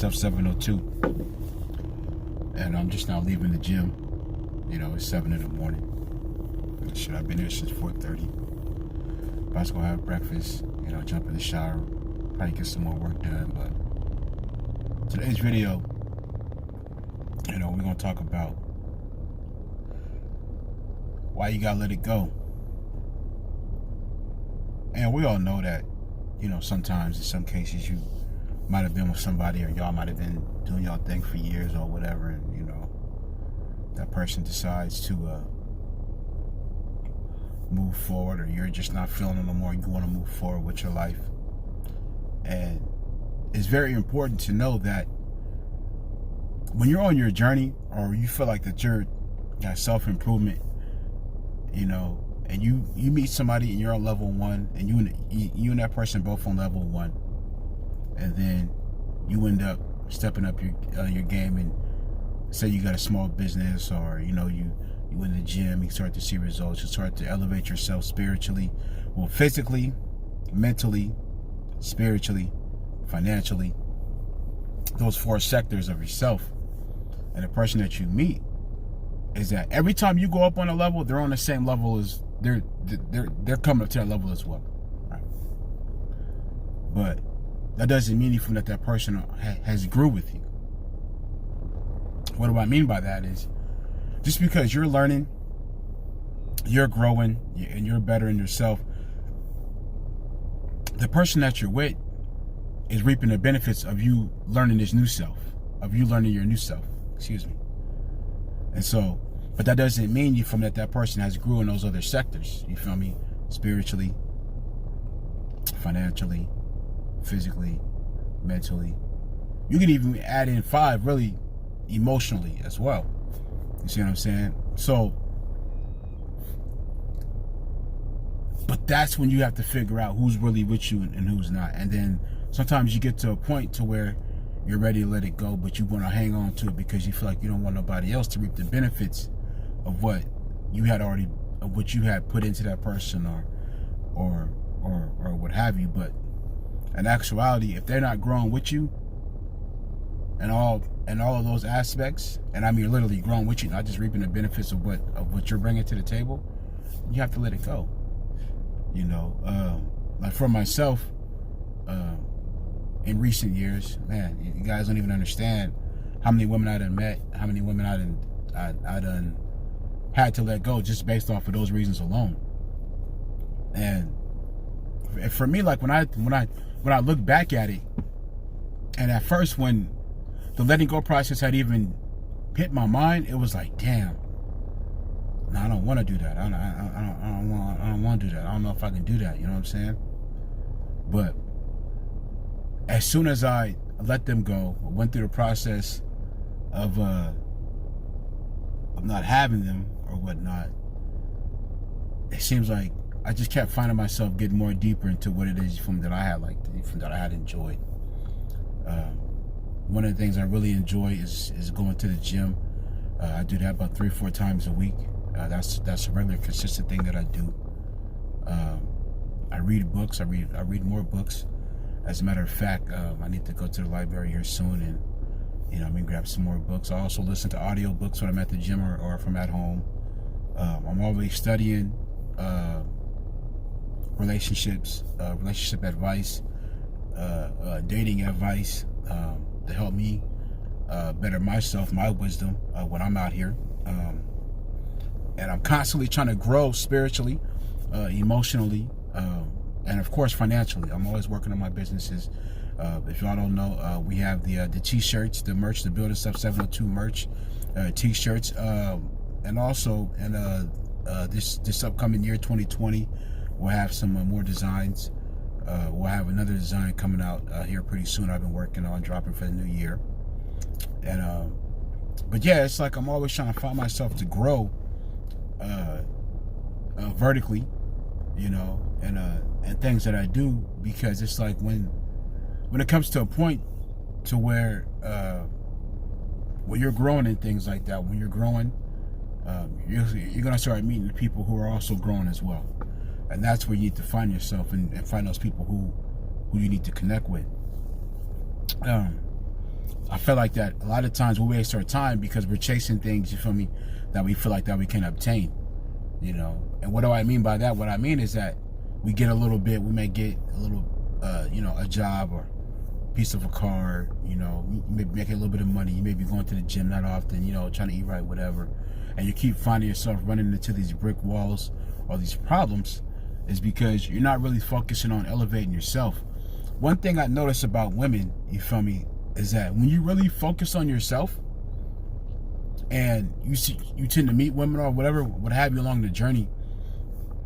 myself 7:02, and I'm just now leaving the gym. You know, it's 7 in the morning. Shit, I've been here since 4:30. About to go have breakfast, you know, jump in the shower, probably get some more work done. But today's video, you know, we're gonna talk about why you gotta let it go. And we all know that, you know, sometimes in some cases you might have been with somebody, or y'all might have been doing y'all thing for years or whatever, and you know, that person decides to move forward, or you're just not feeling it no more, you want to move forward with your life. And it's very important to know that when you're on your journey, or you feel like that you're at self-improvement, you know, and you meet somebody and you're on level 1, and you and that person both on level 1, and then you end up stepping up your game, and say you got a small business, or you know, you in the gym, you start to see results, you start to elevate yourself spiritually, well, physically, mentally, spiritually, financially, those 4 sectors of yourself. And the person that you meet is that every time you go up on a level, they're on the same level as they're coming up to that level as well, right? But that doesn't mean even that person has grew with you. What do I mean by that is, just because you're learning, you're growing, and you're bettering yourself, the person that you're with is reaping the benefits of you learning this new self, of you learning your new self, excuse me. And so, but that doesn't mean you from that person has grew in those other sectors, you feel me? Spiritually, financially, physically, mentally. You can even add in 5, really, emotionally as well. You see what I'm saying? So, but that's when you have to figure out who's really with you and who's not. And then sometimes you get to a point to where you're ready to let it go, but you want to hang on to it because you feel like you don't want nobody else to reap the benefits of what you had already, of what you had put into that person, or what have you. But in actuality, if they're not growing with you and all of those aspects, and I mean literally growing with you, not just reaping the benefits of what you're bringing to the table, you have to let it go. You know, like for myself, in recent years, man, you guys don't even understand how many women I done met, how many women I done had to let go just based off of those reasons alone. And for me, like when I look back at it, and at first when the letting go process had even hit my mind, it was like, damn, no, I don't want to do that. I don't want to do that. I don't know if I can do that. You know what I'm saying? But as soon as I let them go, went through the process of not having them or whatnot, it seems like I just kept finding myself getting more deeper into what it is from that I had enjoyed. One of the things I really enjoy is going to the gym. I do that about 3 or 4 times a week. That's a regular, consistent thing that I do. I read books. I read more books. As a matter of fact, I need to go to the library here soon, and you know, I'm gonna grab some more books. I also listen to audio books when I'm at the gym or if I'm at home. I'm always studying relationships, relationship advice, dating advice, to help me better myself, my wisdom when I'm out here. And I'm constantly trying to grow spiritually, emotionally, and of course financially. I'm always working on my businesses. If y'all don't know, we have the t-shirts, the merch, the Building Stuff 702 merch, t-shirts, and also this upcoming year 2020, we'll have some more designs. We'll have another design coming out here pretty soon. I've been working on dropping for the new year. And but yeah, it's like I'm always trying to find myself to grow vertically, you know, and things that I do, because it's like when it comes to a point to where when you're growing and things like that, when you're growing, you're gonna start meeting people who are also growing as well. And that's where you need to find yourself and find those people who you need to connect with. I feel like that a lot of times we waste our time because we're chasing things, you feel me, that we feel like that we can obtain, you know. And what do I mean by that? What I mean is that we get a little bit, we may get a little, you know, a job or piece of a car, you know, you may be making a little bit of money, you may be going to the gym not often, you know, trying to eat right, whatever, and you keep finding yourself running into these brick walls or these problems, is because you're not really focusing on elevating yourself. One thing I notice about women, you feel me, is that when you really focus on yourself, and you tend to meet women or whatever, what have you along the journey,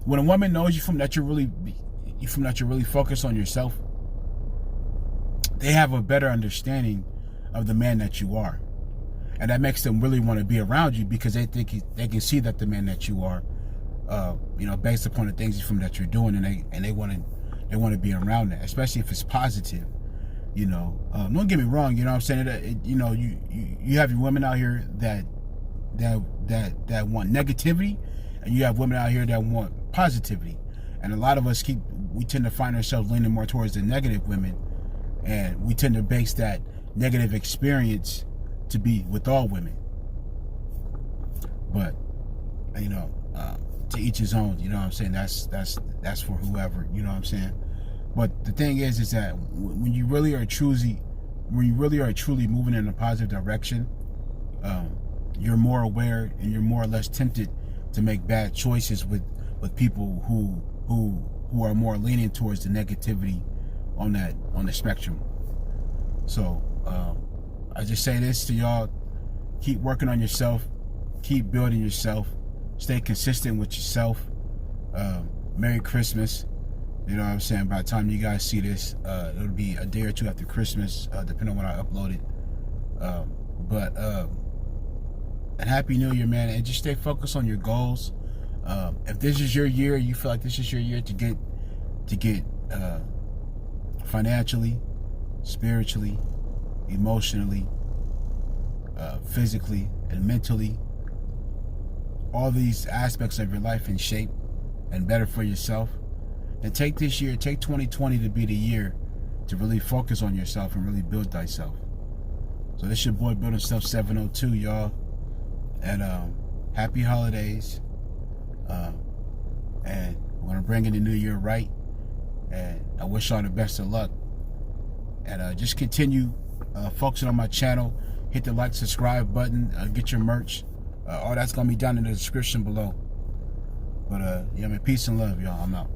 when a woman knows you from that you're really focused on yourself, they have a better understanding of the man that you are, and that makes them really want to be around you because they think they can see that the man that you are, you know, based upon the things from that you're doing, and they want to be around that, especially if it's positive. You know, don't get me wrong. You know what I'm saying? That you know, you have your women out here that want negativity, and you have women out here that want positivity. And a lot of us we tend to find ourselves leaning more towards the negative women, and we tend to base that negative experience to be with all women. But you know, to each his own. You know what I'm saying? That's for whoever. You know what I'm saying? But the thing is that when you really are truly moving in a positive direction, you're more aware and you're more or less tempted to make bad choices with people who are more leaning towards the negativity on the spectrum. So I just say this to y'all: keep working on yourself, keep building yourself, stay consistent with yourself. Merry Christmas. You know what I'm saying? By the time you guys see this, it'll be a day or two after Christmas, depending on when I upload it. And Happy New Year, man. And just stay focused on your goals. If this is your year, you feel like this is your year to get financially, spiritually, emotionally, physically, and mentally, all these aspects of your life in shape and better for yourself, and take 2020 to be the year to really focus on yourself and really build thyself. So this your boy Building Stuff 702, y'all. And happy holidays. And we're gonna bring in the new year right. And I wish y'all the best of luck. And just continue focusing on my channel. Hit the like, subscribe button. Get your merch. All that's gonna be down in the description below. But yeah, man, peace and love, y'all. I'm out.